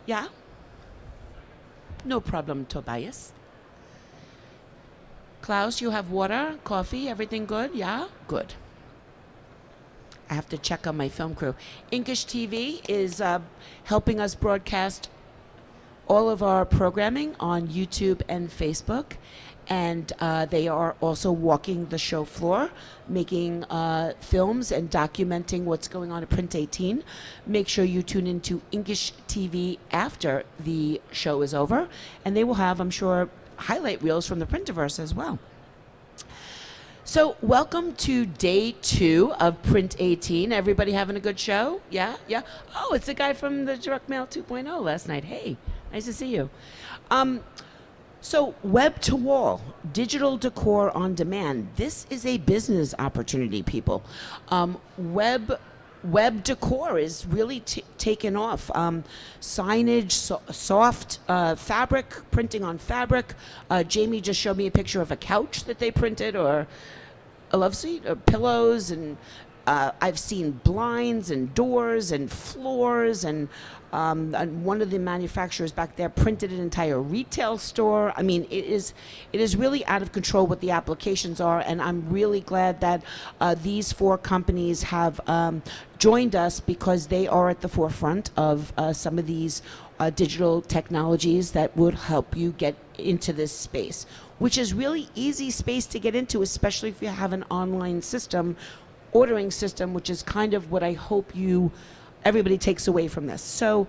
Yeah? No problem, Tobias. Klaus, you have water, coffee, everything good? Yeah? Good. I have to check on my film crew. Inkish TV is helping us broadcast all of our programming on YouTube and Facebook. And they are also walking the show floor, making films and documenting what's going on at Print 18. Make sure you tune into Inkish TV after the show is over. And they will have, I'm sure, highlight reels from the Printiverse as well. So welcome to day 2 of Print 18. Everybody having a good show? Yeah? Yeah? Oh, it's the guy from the Direct Mail 2.0 last night. Hey, nice to see you. So web to wall, digital decor on demand. This is a business opportunity, people. Web decor is really taken off. Signage, soft fabric, printing on fabric. Jamie just showed me a picture of a couch that they printed, or a love seat, or pillows, and I've seen blinds and doors and floors, and one of the manufacturers back there printed an entire retail store. I mean, it is really out of control what the applications are, and I'm really glad that these 4 companies have joined us, because they are at the forefront of some of these digital technologies that would help you get into this space, which is really easy space to get into, especially if you have an online system, ordering system, which is kind of what I hope everybody takes away from this. So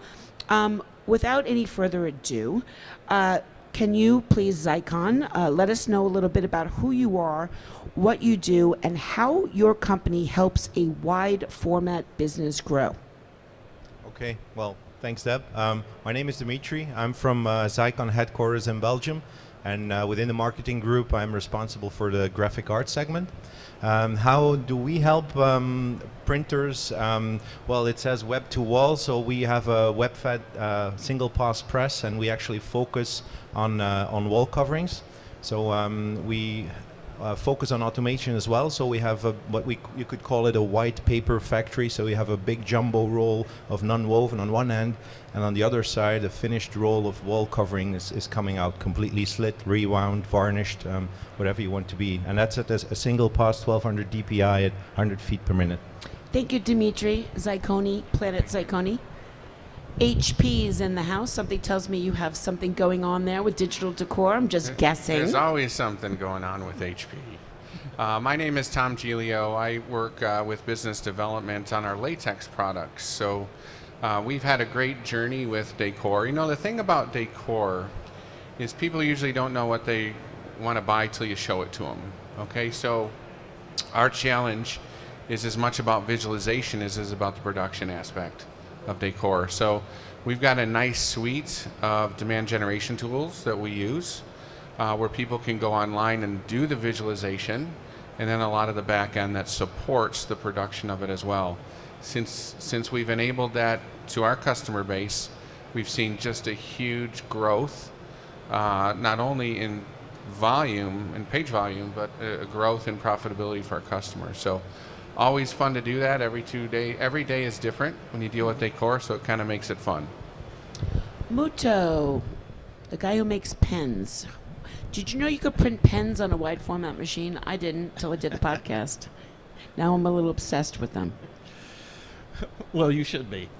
without any further ado, can you please, Xeikon, let us know a little bit about who you are, what you do, and how your company helps a wide format business grow? Okay, well, thanks, Deb. My name is Dimitri. I'm from Xeikon headquarters in Belgium, and within the marketing group, I'm responsible for the graphic arts segment. How do we help printers? Well, it says web to wall, so we have a web-fed single pass press, and we actually focus on wall coverings. So we focus on automation as well. So we have you could call it a white paper factory. So we have a big jumbo roll of non-woven on one end, and on the other side, a finished roll of wall covering is coming out completely slit, rewound, varnished, whatever you want to be. And that's at a single pass, 1200 DPI at 100 feet per minute. Thank you, Dimitri. Xeikoni, Planet Xeikoni. HP's in the house. Something tells me you have something going on there with digital decor. I'm just guessing. There's always something going on with HP. My name is Tom Giglio. I work with business development on our latex products. So we've had a great journey with Décor. You know, the thing about Décor is people usually don't know what they want to buy till you show it to them. Okay, so our challenge is as much about visualization as is about the production aspect of Décor. So we've got a nice suite of demand generation tools that we use where people can go online and do the visualization, and then a lot of the back end that supports the production of it as well. Since we've enabled that to our customer base, we've seen just a huge growth, not only in volume and page volume, but a growth in profitability for our customers. So always fun to do that. Every day is different when you deal with Décor, so it kind of makes it fun. Mutoh, the guy who makes pens. Did you know you could print pens on a wide format machine? I didn't until I did the podcast. Now I'm a little obsessed with them. Well, you should be.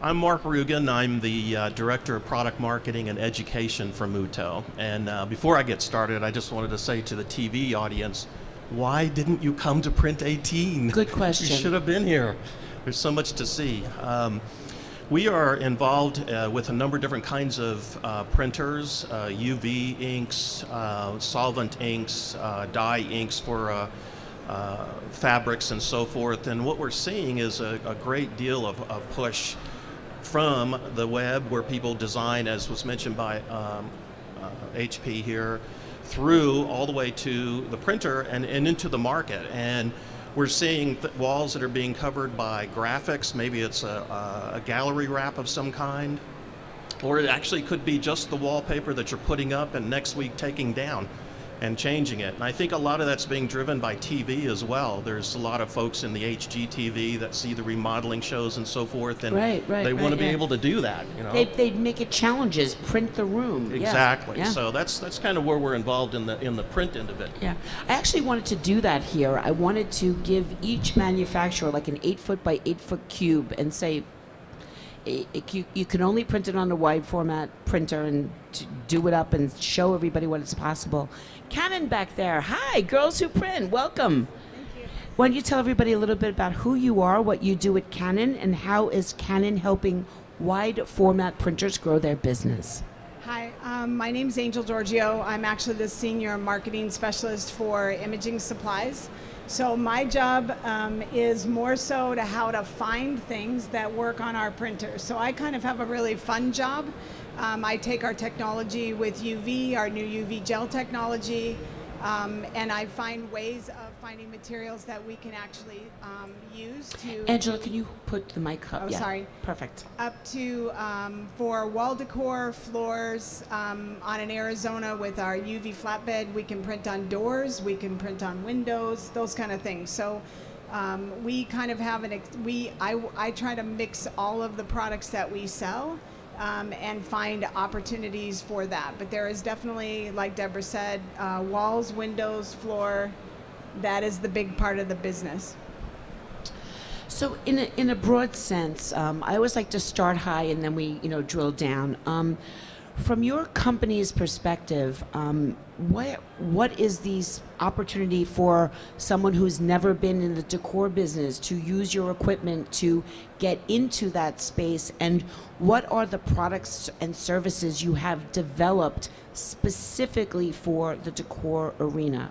I'm Mark Rugen. I'm the Director of Product Marketing and Education for Mutoh. And before I get started, I just wanted to say to the TV audience, why didn't you come to Print 18? Good question. You should have been here. There's so much to see. We are involved with a number of different kinds of printers, UV inks, solvent inks, dye inks for fabrics and so forth. And what we're seeing is a great deal of push from the web, where people design, as was mentioned by HP here, through all the way to the printer and into the market. And we're seeing walls that are being covered by graphics. Maybe it's a gallery wrap of some kind, or it actually could be just the wallpaper that you're putting up and next week taking down. and changing it. And I think a lot of that's being driven by TV as well. There's a lot of folks in the HGTV that see the remodeling shows and so forth, and they want to be able to do that. You know, they make it challenges, print the room. Exactly. Yeah. So that's kind of where we're involved in the print end of it. Yeah, I actually wanted to do that here. I wanted to give each manufacturer like an 8-foot by 8-foot cube and say, you can only print it on a wide format printer and do it up and show everybody what it's possible. Canon back there. Hi, Girls Who Print. Welcome. Thank you. Why don't you tell everybody a little bit about who you are, what you do at Canon, and how is Canon helping wide format printers grow their business? Hi, my name is Angel Giorgio. I'm actually the senior marketing specialist for imaging supplies. So my job is more so to how to find things that work on our printers. So I kind of have a really fun job. I take our technology with UV, our new UV gel technology, and I find ways of finding materials that we can actually use to... Angela, can you put the mic up? Oh, yeah. sorry. Perfect. Up to for wall decor, floors, on an Arizona with our UV flatbed, we can print on doors, we can print on windows, those kind of things. So we kind of have I try to mix all of the products that we sell and find opportunities for that. But there is definitely, like Deborah said, walls, windows, floor. That is the big part of the business. So in a broad sense, I always like to start high and then we drill down. From your company's perspective, what is the opportunity for someone who's never been in the decor business to use your equipment to get into that space, and what are the products and services you have developed specifically for the decor arena?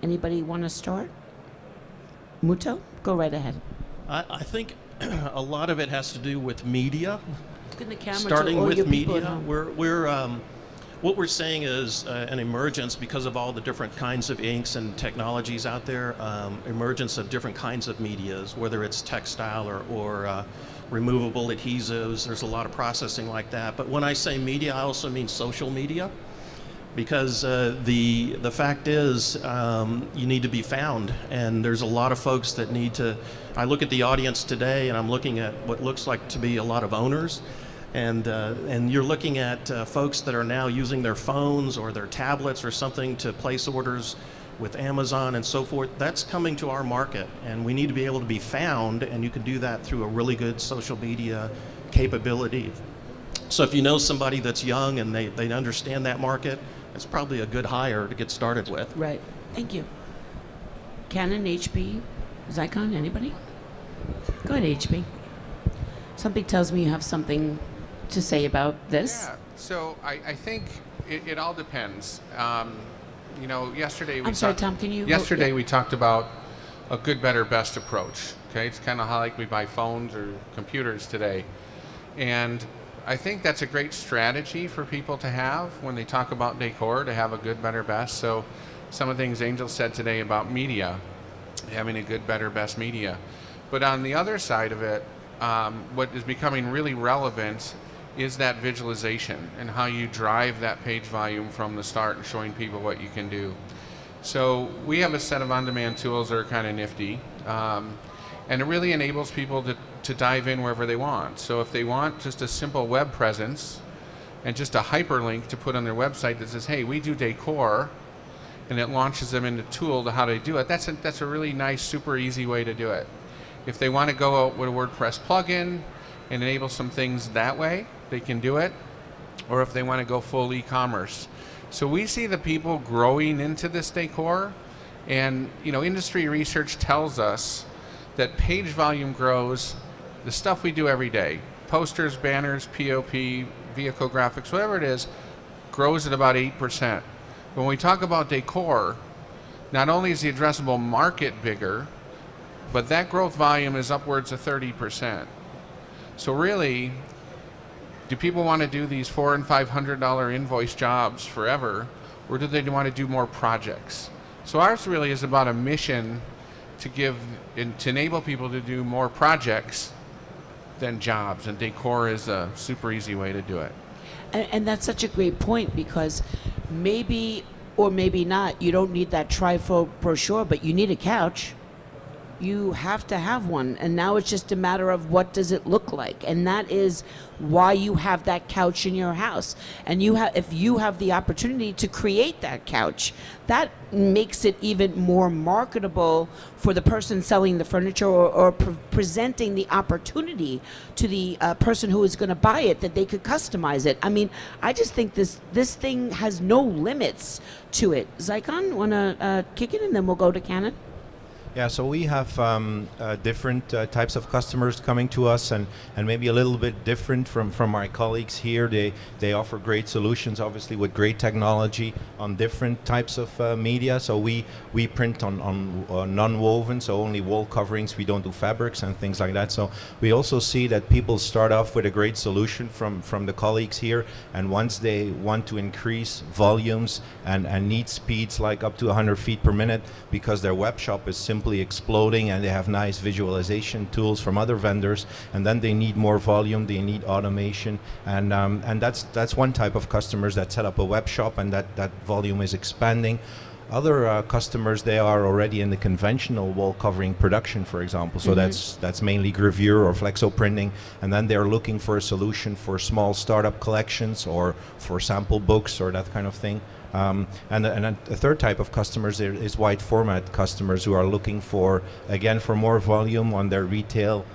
Anybody want to start? Mutoh, go right ahead. I think a lot of it has to do with media. Look in the camera. Starting with media, what we're saying is an emergence because of all the different kinds of inks and technologies out there, emergence of different kinds of medias, whether it's textile or removable adhesives. There's a lot of processing like that. But when I say media, I also mean social media, because the fact is you need to be found, and there's a lot of folks that need to. I look at the audience today, and I'm looking at what looks like to be a lot of owners. And you're looking at folks that are now using their phones or their tablets or something to place orders with Amazon and so forth. That's coming to our market, and we need to be able to be found, and you can do that through a really good social media capability. So if you know somebody that's young and they understand that market, it's probably a good hire to get started with. Right. Thank you. Canon, HP, Xeikon, anybody? Go ahead, HP. Something tells me you have something to say about this. Yeah, so I think it all depends. Yesterday we I'm sorry, Tom, can you... Yesterday we talked about a good, better, best approach. Okay, it's kind of how like we buy phones or computers today. And I think that's a great strategy for people to have when they talk about decor, to have a good, better, best. So some of the things Angel said today about media, having a good, better, best media. But on the other side of it, what is becoming really relevant is that visualization and how you drive that page volume from the start and showing people what you can do. So we have a set of on-demand tools that are kind of nifty, and it really enables people to dive in wherever they want. So if they want just a simple web presence and just a hyperlink to put on their website that says, hey, we do decor, and it launches them into a tool to how to do it, that's a really nice, super easy way to do it. If they want to go out with a WordPress plugin and enable some things that way, they can do it. Or if they want to go full e-commerce. So we see the people growing into this decor, and industry research tells us that page volume grows, the stuff we do every day, posters, banners, POP, vehicle graphics, whatever it is, grows at about 8%. When we talk about decor, not only is the addressable market bigger, but that growth volume is upwards of 30%. So really, do people want to do these $400 and $500 invoice jobs forever, or do they want to do more projects? So ours really is about a mission to give and to enable people to do more projects than jobs, and decor is a super easy way to do it. And that's such a great point, because maybe Or maybe not. You don't need that trifold brochure, but you need a couch. You have to have one, and now it's just a matter of what does it look like, and that is why you have that couch in your house. And if you have the opportunity to create that couch, that makes it even more marketable for the person selling the furniture, or presenting the opportunity to the person who is going to buy it, that they could customize it. I mean, I just think this thing has no limits to it. Xeikon, want to kick it, and then we'll go to Canon? Yeah, so we have different types of customers coming to us, and maybe a little bit different from our colleagues here. They offer great solutions, obviously, with great technology on different types of media. So we print on non-woven, so only wall coverings. We don't do fabrics and things like that. So we also see that people start off with a great solution from the colleagues here, and once they want to increase volumes and need speeds like up to 100 feet per minute, because their web shop is simply exploding and they have nice visualization tools from other vendors, and then they need more volume, they need automation, and that's one type of customers that set up a web shop, and that volume is expanding. Other customers, they are already in the conventional wall covering production, for example. So that's mainly gravure or flexo printing, and then they're looking for a solution for small startup collections or for sample books or that kind of thing. And a third type of customers is wide format customers who are looking for, again, for more volume on their retail.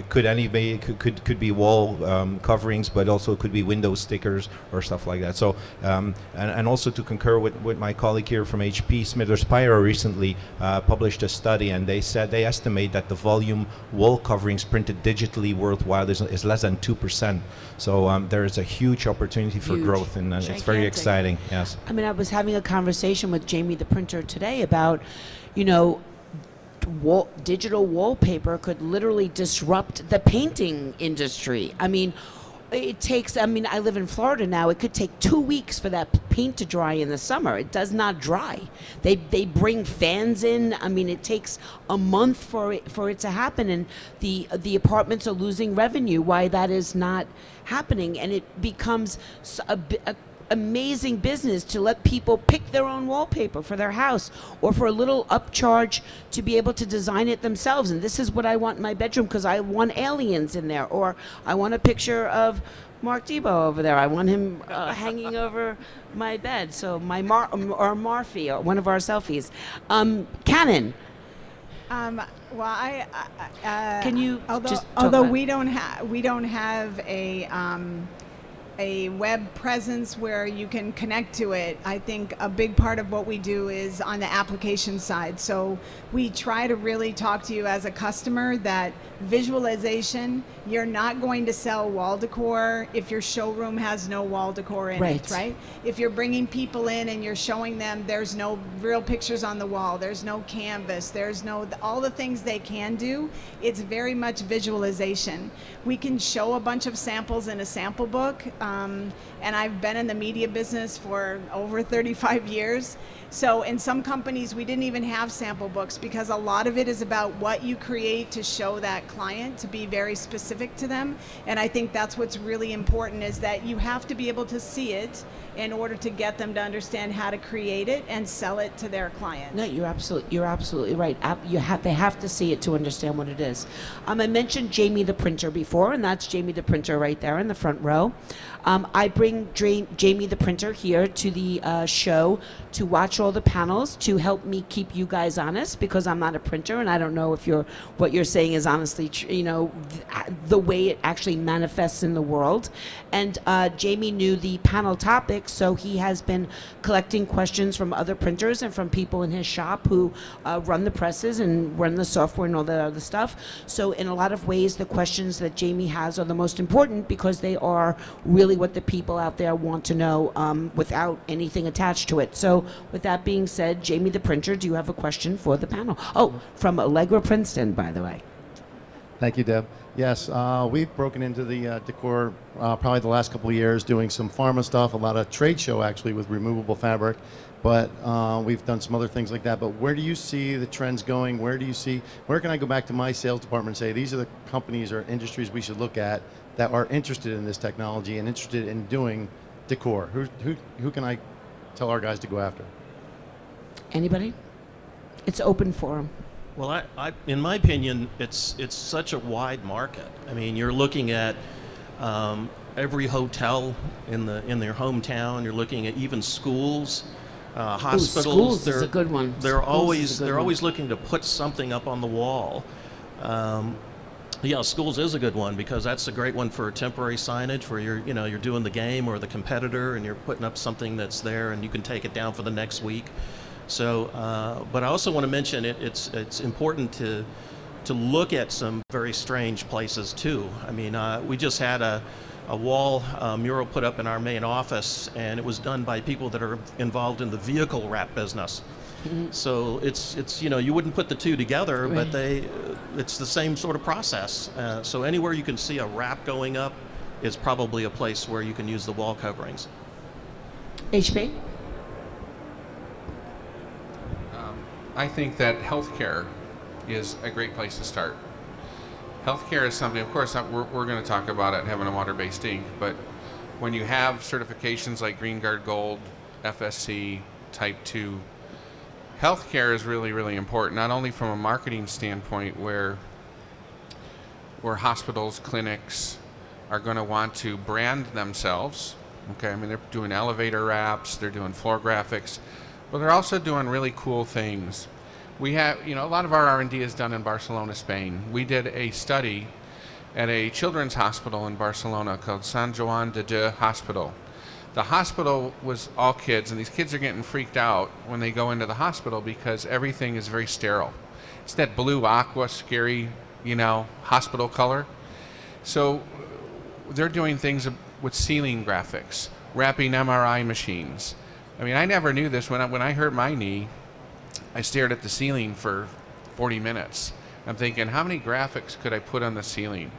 Could be wall coverings, but also could be window stickers or stuff like that. So and also to concur with my colleague here from HP, Smithers Pyro recently published a study, and they said they estimate that the volume wall coverings printed digitally worldwide is less than 2%. So there is a huge opportunity for growth, and it's very exciting. Yes. I mean, I was having a conversation with Jamie the printer today about, digital wallpaper could literally disrupt the painting industry. I mean, I live in Florida now. It could take 2 weeks for that paint to dry in the summer. It does not dry. They bring fans in. I mean, it takes a month for it to happen, and the apartments are losing revenue. Why that is not happening, and it becomes a amazing business to let people pick their own wallpaper for their house, or for a little upcharge to be able to design it themselves. And this is what I want in my bedroom because I want aliens in there, or I want a picture of Mark Debo over there. I want him hanging over my bed. So my or Marfie, or one of our selfies. Canon. Well, can you although we don't have a web presence where you can connect to it, I think a big part of what we do is on the application side. So we try to really talk to you as a customer that visualization, you're not going to sell wall decor if your showroom has no wall decor in it, right? If you're bringing people in and you're showing them there's no real pictures on the wall, there's no canvas, there's no, all the things they can do, it's very much visualization. We can show a bunch of samples in a sample book, and I've been in the media business for over 35 years. So in some companies, we didn't even have sample books because a lot of it is about what you create to show that client, to be very specific to them. And I think that's what's really important, is that you have to be able to see it in order to get them to understand how to create it and sell it to their client. No, you're absolutely right. They have to see it to understand what it is. I mentioned Jamie the printer before, and that's Jamie the printer right there in the front row. I bring Jamie the printer here to the show to watch all the panels, to help me keep you guys honest, because I'm not a printer and I don't know if what you're saying is honestly the way it actually manifests in the world. And Jamie knew the panel topics, so he has been collecting questions from other printers and from people in his shop who run the presses and run the software and all that other stuff. So in a lot of ways, the questions that Jamie has are the most important, because they are really what the people out there want to know without anything attached to it. So with that being said, Jamie the printer, do you have a question for the panel? Oh, from Allegra Princeton, by the way. Thank you, Deb. Yes, we've broken into the decor probably the last couple of years, doing some pharma stuff, a lot of trade show actually with removable fabric, but we've done some other things like that. But where do you see the trends going? Where can I go back to my sales department and say, these are the companies or industries we should look at that are interested in this technology and interested in doing decor? Who can I tell our guys to go after. Anybody? It's open forum. Well, in my opinion, it's such a wide market. I mean, you're looking at every hotel in their hometown. You're looking at even schools, hospitals. Schools is a good one. They're always looking to put something up on the wall. Yeah, schools is a good one because that's a great one for temporary signage where you're doing the game or the competitor and you're putting up something that's there and you can take it down for the next week. So, but I also want to mention it's important to look at some very strange places too. I mean, we just had a wall mural put up in our main office, and it was done by people that are involved in the vehicle wrap business. Mm-hmm. So it's you wouldn't put the two together, right. But it's the same sort of process. So anywhere you can see a wrap going up is probably a place where you can use the wall coverings. HP? I think that healthcare is a great place to start. Healthcare is something, of course, we're going to talk about it having a water-based ink, but when you have certifications like Green Guard Gold, FSC, Type 2, healthcare is really, really important, not only from a marketing standpoint where hospitals, clinics are going to want to brand themselves. Okay, I mean, they're doing elevator wraps, they're doing floor graphics, but they're also doing really cool things. We have, a lot of our R&D is done in Barcelona, Spain. We did a study at a children's hospital in Barcelona called Sant Joan de Déu Hospital. The hospital was all kids, and these kids are getting freaked out when they go into the hospital because everything is very sterile. It's that blue aqua, scary, hospital color. So they're doing things with ceiling graphics, wrapping MRI machines. I mean, I never knew this. When I hurt my knee, I stared at the ceiling for 40 minutes. I'm thinking, how many graphics could I put on the ceiling?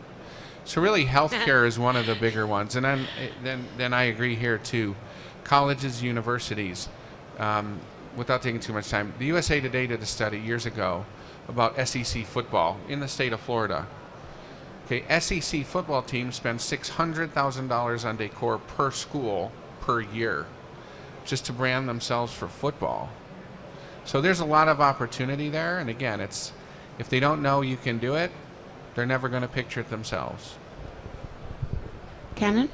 So really, healthcare is one of the bigger ones. And then I agree here too. Colleges, universities, without taking too much time, the USA Today did a study years ago about SEC football in the state of Florida. Okay, SEC football teams spend $600,000 on decor per school per year, just to brand themselves for football. So there's a lot of opportunity there, and again, if they don't know you can do it, they're never going to picture it themselves. Canon?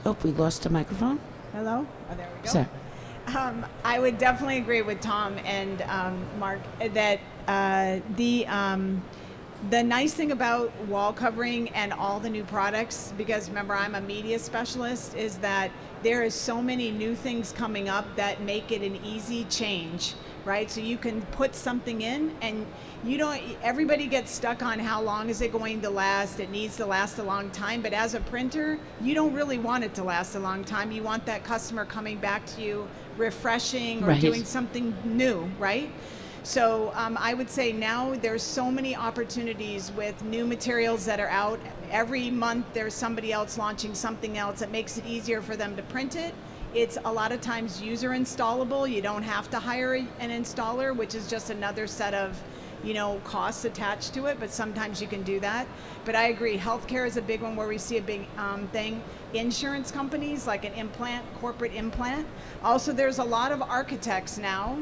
Oh, we lost the microphone. Hello? Oh, there we go. Sir. I would definitely agree with Tom and Mark that the nice thing about wall covering and all the new products, because remember I'm a media specialist, is that there is so many new things coming up that make it an easy change, right? So you can put something in and everybody gets stuck on how long is it going to last. It needs to last a long time, but as a printer, you don't really want it to last a long time. You want that customer coming back to you refreshing or right. doing something new, right? So I would say now there's so many opportunities with new materials that are out. Every month there's somebody else launching something else that makes it easier for them to print it. It's a lot of times user installable. You don't have to hire an installer, which is just another set of costs attached to it, but sometimes you can do that. But I agree, healthcare is a big one where we see a big thing. Insurance companies, like an implant, corporate implant. Also, there's a lot of architects now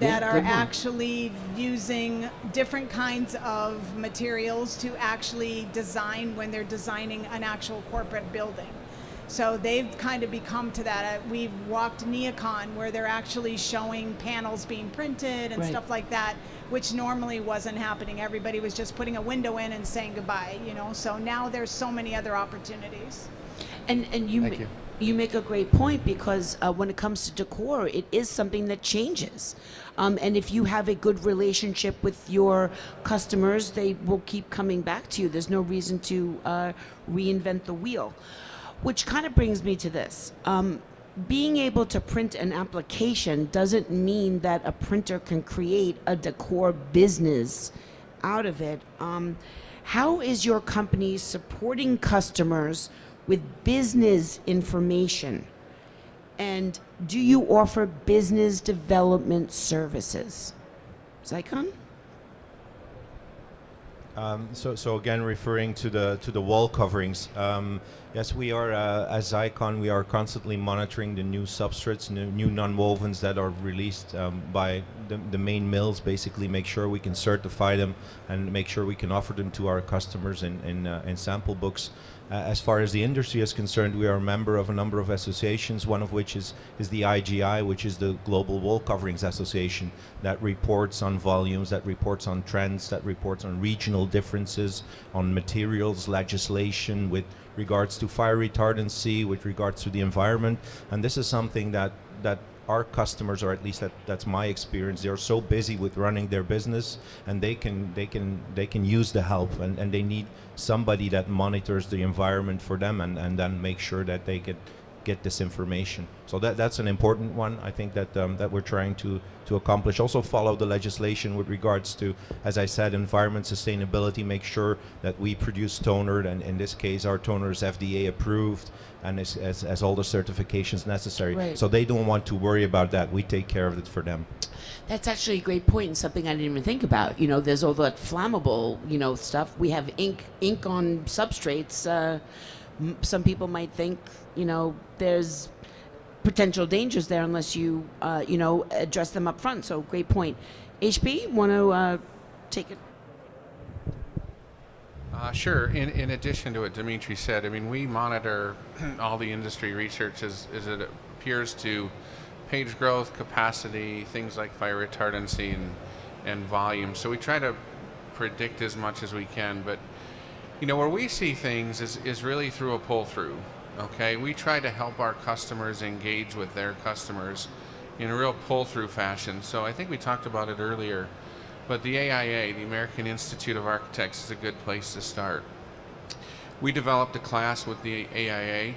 that are actually using different kinds of materials to actually design when they're designing an actual corporate building. So they've kind of become to that. We've walked Xeikon where they're actually showing panels being printed and right. stuff like that, which normally wasn't happening. Everybody was just putting a window in and saying goodbye, So now there's so many other opportunities. And you make a great point because when it comes to decor, it is something that changes. And if you have a good relationship with your customers, they will keep coming back to you. There's no reason to reinvent the wheel. Which kind of brings me to this. Being able to print an application doesn't mean that a printer can create a decor business out of it. How is your company supporting customers with business information? And do you offer business development services? Xeikon? So again, referring to the wall coverings, yes, we are as Xeikon, we are constantly monitoring the new substrates, new nonwovens that are released by the main mills. Basically, make sure we can certify them and make sure we can offer them to our customers in sample books. As far as the industry is concerned, we are a member of a number of associations, one of which is the IGI, which is the Global Wall Coverings Association, that reports on volumes, that reports on trends, that reports on regional differences, on materials legislation with regards to fire retardancy, with regards to the environment. And this is something that our customers, or at least that's my experience, they're so busy with running their business, and they can use the help, and they need somebody that monitors the environment for them and then make sure that they get this information. So that's an important one. I think that we're trying to accomplish. Also follow the legislation with regards to, as I said, environment sustainability. Make sure that we produce toner, and in this case our toner is FDA approved and has all the certifications necessary. Right. So they don't want to worry about that. We take care of it for them. That's actually a great point, and something I didn't even think about. You know, there's all that flammable, you know, stuff. We have ink on substrates. Some people might think, you know, there's potential dangers there unless you, you know, address them up front. So great point. HB, want to take it? Sure. In addition to what Dimitri said, I mean, we monitor all the industry research as it appears to page growth, capacity, things like fire retardancy and volume. So we try to predict as much as we can, but you know, where we see things is really through a pull-through. Okay, we try to help our customers engage with their customers in a real pull-through fashion. So I think we talked about it earlier, but the AIA, the American Institute of Architects, is a good place to start. We developed a class with the AIA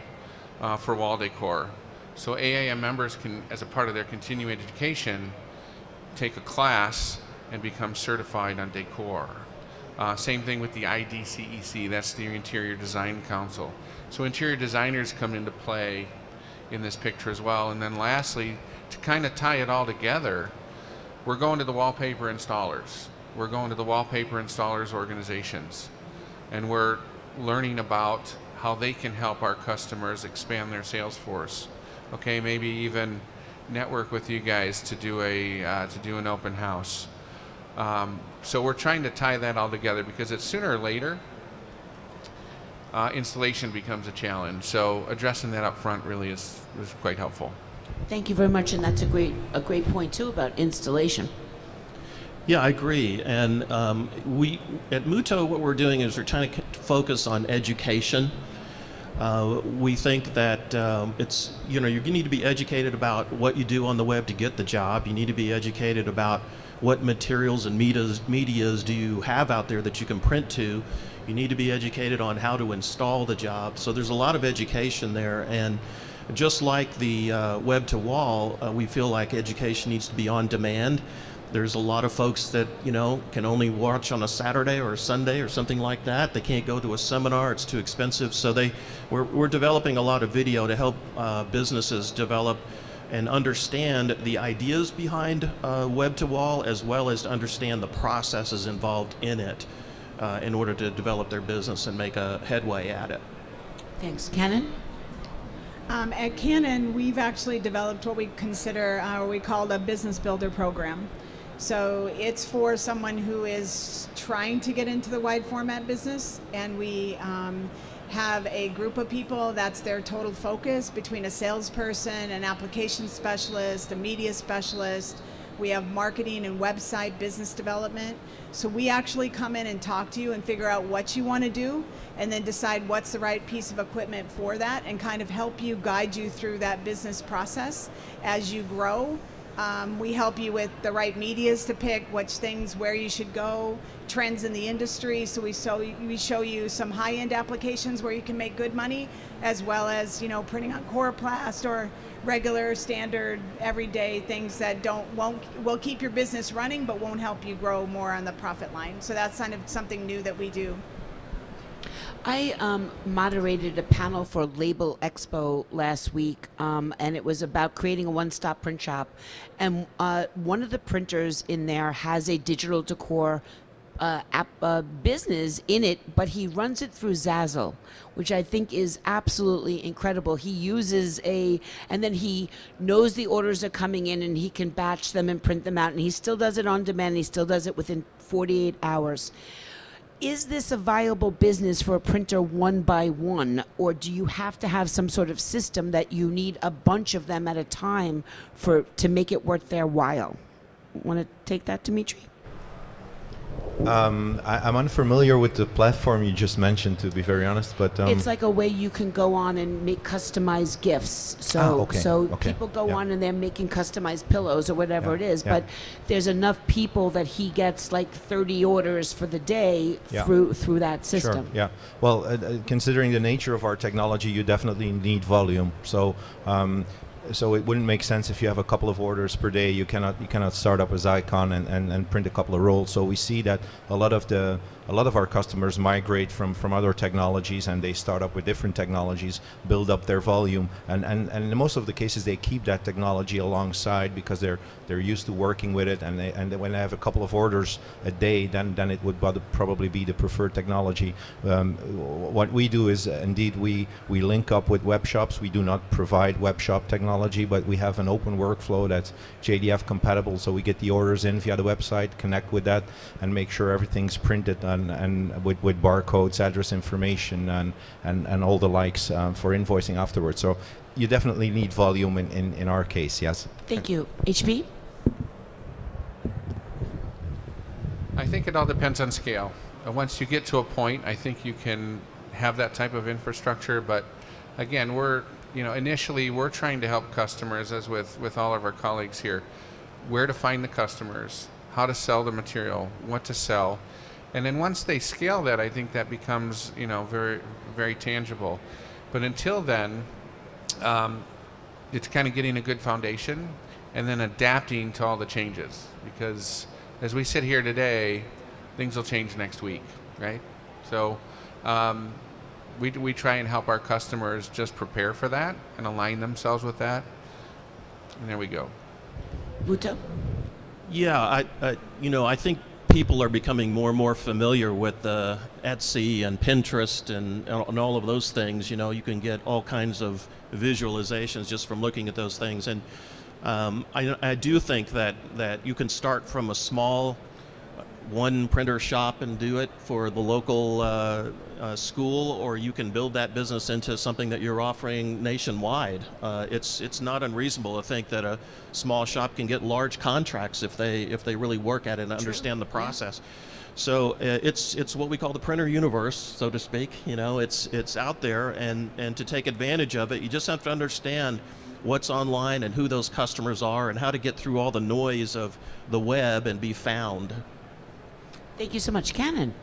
for wall decor. So AIA members can, as a part of their continuing education, take a class and become certified on decor. Same thing with the IDCEC, that's the Interior Design Council. So interior designers come into play in this picture as well. And then lastly, to kind of tie it all together, we're going to the wallpaper installers. We're going to the wallpaper installers organizations. And we're learning about how they can help our customers expand their sales force. Okay, maybe even network with you guys to do an open house. So we're trying to tie that all together because it's sooner or later, installation becomes a challenge. So addressing that up front really is quite helpful. Thank you very much, and that's a great point too about installation. Yeah, I agree. And we at Mutoh, what we're doing is we're trying to focus on education. We think that it's, you know, you need to be educated about what you do on the web to get the job. You need to be educated about what materials and medias do you have out there that you can print to. You need to be educated on how to install the job. So there's a lot of education there. And just like the web to wall, we feel like education needs to be on demand. There's a lot of folks that, you know, can only watch on a Saturday or a Sunday or something like that. They can't go to a seminar, it's too expensive. So we're developing a lot of video to help businesses develop and understand the ideas behind web to wall, as well as to understand the processes involved in it in order to develop their business and make a headway at it. Thanks. Canon? At Canon, we've actually developed what we consider, we call a business builder program. So it's for someone who is trying to get into the wide format business, and we have a group of people that's their total focus, between a salesperson, an application specialist, a media specialist. We have marketing and website business development. So we actually come in and talk to you and figure out what you want to do, and then decide what's the right piece of equipment for that, and kind of help you, guide you through that business process as you grow. We help you with the right medias to pick, which things, where you should go, trends in the industry. So we show you some high-end applications where you can make good money, as well as, you know, printing on coroplast or regular, standard, everyday things that will keep your business running, but won't help you grow more on the profit line. So that's kind of something new that we do. I moderated a panel for Label Expo last week, and it was about creating a one-stop print shop. And one of the printers in there has a digital decor business in it, but he runs it through Zazzle, which I think is absolutely incredible. He uses and then he knows the orders are coming in, and he can batch them and print them out, and he still does it on demand. He still does it within 48 hours. Is this a viable business for a printer one by one, or do you have to have some sort of system that you need a bunch of them at a time to make it worth their while? Want to take that, Dimitri? I'm unfamiliar with the platform you just mentioned, to be very honest, but it's like a way you can go on and make customized gifts. So people go on and they're making customized pillows or whatever it is, but there's enough people that he gets like 30 orders for the day through that system. Sure. Yeah. Well, considering the nature of our technology, you definitely need volume. So it wouldn't make sense if you have a couple of orders per day. You cannot start up a Xeikon and print a couple of rolls. So we see that a lot of our customers migrate from other technologies, and they start up with different technologies, build up their volume, and in most of the cases they keep that technology alongside because they're used to working with it, and when they have a couple of orders a day, then it would probably be the preferred technology. What we do is indeed we link up with web shops. We do not provide web shop technology, but we have an open workflow that's JDF compatible, so we get the orders in via the website, connect with that, and make sure everything's printed and with barcodes, address information, and all the likes for invoicing afterwards. So you definitely need volume in our case, yes. Thank you. HP? I think it all depends on scale. Once you get to a point, I think you can have that type of infrastructure, but again, initially we're trying to help customers, as with all of our colleagues here, where to find the customers, how to sell the material, what to sell. And then once they scale that, I think that becomes, very, very tangible. But until then, it's kind of getting a good foundation and then adapting to all the changes. Because as we sit here today, things will change next week, right? So we try and help our customers just prepare for that and align themselves with that. And there we go. Mutoh? Yeah, I think people are becoming more and more familiar with Etsy and Pinterest and all of those things. You can get all kinds of visualizations just from looking at those things. And I do think that you can start from a small one printer shop and do it for the local school, or you can build that business into something that you're offering nationwide. It's not unreasonable to think that a small shop can get large contracts if they really work at it and understand the process. So it's what we call the printer universe, so to speak. It's out there, and to take advantage of it, you just have to understand what's online and who those customers are and how to get through all the noise of the web and be found. Thank you so much. Canon?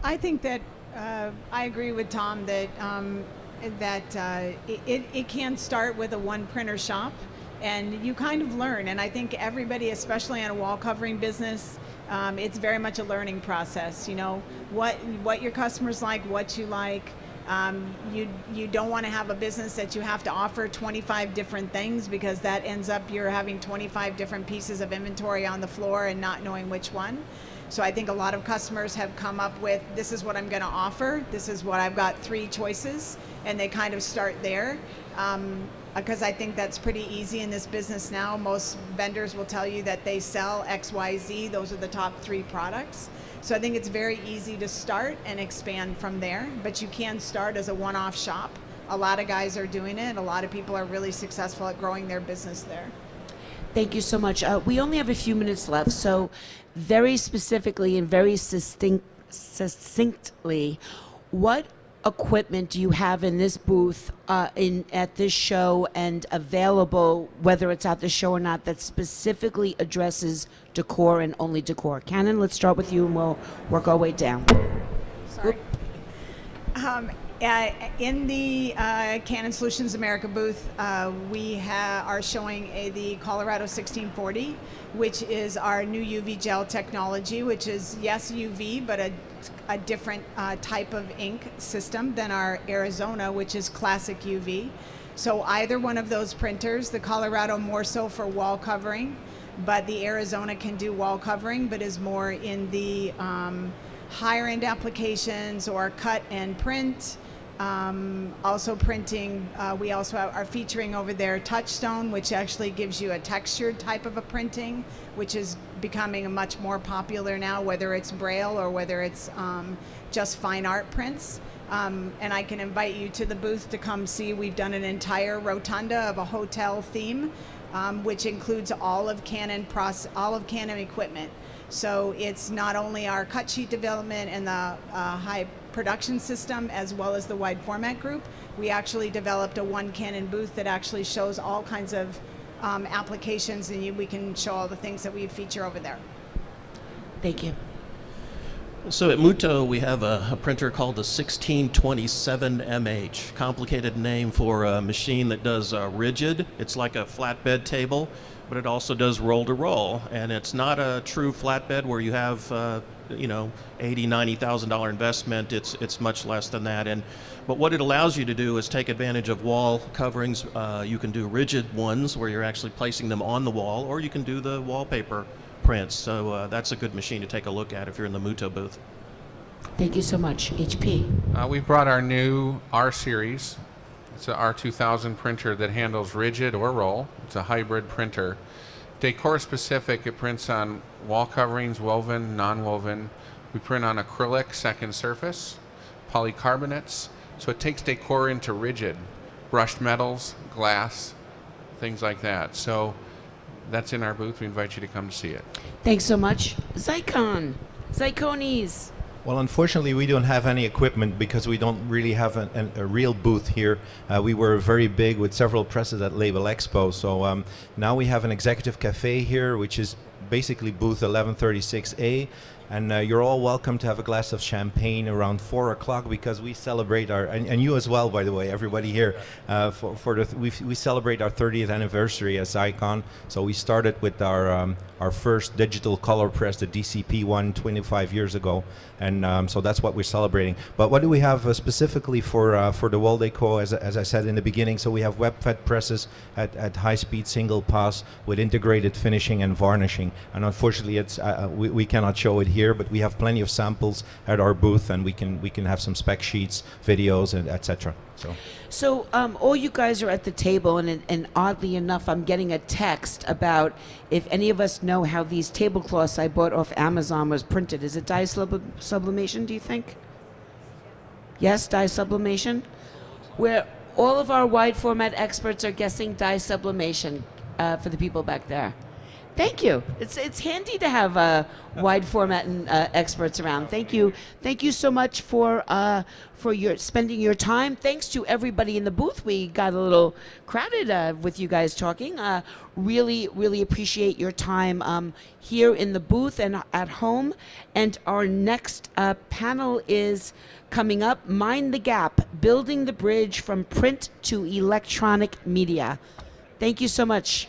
I think that I agree with Tom that it can start with a one printer shop, and you kind of learn. And I think everybody, especially in a wall covering business, it's very much a learning process. What your customers like, what you like. You don't want to have a business that you have to offer 25 different things, because that ends up you're having 25 different pieces of inventory on the floor and not knowing which one. So I think a lot of customers have come up with, this is what I'm going to offer, this is what I've got 3 choices, and they kind of start there. Because I think that's pretty easy in this business now. Most vendors will tell you that they sell XYZ, those are the top 3 products. So I think it's very easy to start and expand from there, but you can start as a one-off shop. A lot of guys are doing it. A lot of people are really successful at growing their business there. Thank you so much. We only have a few minutes left, so very specifically and very succinctly, what equipment do you have in this booth at this show and available, whether it's at the show or not, that specifically addresses decor and only decor? Canon, let's start with you and we'll work our way down. Sorry. In the Canon Solutions America booth, we are showing the Colorado 1640, which is our new UV gel technology, which is, yes, UV, but a different type of ink system than our Arizona, which is classic UV. So either one of those printers, the Colorado more so for wall covering, but the Arizona can do wall covering, but is more in the higher end applications or cut and print. Also printing, we also are featuring over there Touchstone, which actually gives you a textured type of a printing, which is becoming much more popular now, whether it's Braille or whether it's just fine art prints. And I can invite you to the booth to come see. We've done an entire rotunda of a hotel theme, which includes all of Canon equipment. So it's not only our cut sheet development and the high production system as well as the wide format group. We actually developed a one Canon booth that actually shows all kinds of applications, and we can show all the things that we feature over there. Thank you. So at Mutoh, we have a printer called the 1627MH, complicated name for a machine that does rigid. It's like a flatbed table, but it also does roll to roll. And it's not a true flatbed where you have, you know, $80,000, $90,000 investment. It's much less than that. But what it allows you to do is take advantage of wall coverings. You can do rigid ones where you're actually placing them on the wall, or you can do the wallpaper prints. So that's a good machine to take a look at if you're in the Mutoh booth. Thank you so much. HP. We've brought our new R series. It's an R2000 printer that handles rigid or roll. It's a hybrid printer. Décor specific, it prints on wall coverings, woven, non-woven. We print on acrylic second surface, polycarbonates. So it takes Décor into rigid, brushed metals, glass, things like that. So that's in our booth. We invite you to come to see it. Thanks so much. Xeikon. Xeikonis. Well, unfortunately, we don't have any equipment because we don't really have a real booth here. We were very big with several presses at Label Expo. So now we have an executive cafe here, which is basically booth 1136A. And you're all welcome to have a glass of champagne around 4 o'clock because we celebrate our, and you as well, by the way, everybody here, we celebrate our 30th anniversary as Xeikon. So we started with our first digital color press, the DCP one, 25 years ago. And so that's what we're celebrating. But what do we have specifically for the wall decor, as I said in the beginning? So we have web-fed presses at high-speed single pass with integrated finishing and varnishing. And unfortunately, it's we cannot show it here, but we have plenty of samples at our booth, and we can have some spec sheets, videos, and etc. So all you guys are at the table, and oddly enough, I'm getting a text about if any of us know how these tablecloths I bought off Amazon was printed. Is it dye sublimation, do you think? Yes, dye sublimation? Where all of our wide format experts are guessing dye sublimation for the people back there. Thank you. It's handy to have wide format and experts around. Thank you so much for your spending your time. Thanks to everybody in the booth. We got a little crowded with you guys talking. Really appreciate your time here in the booth and at home. And our next panel is coming up: Mind the Gap: Building the Bridge from Print to Electronic Media. Thank you so much.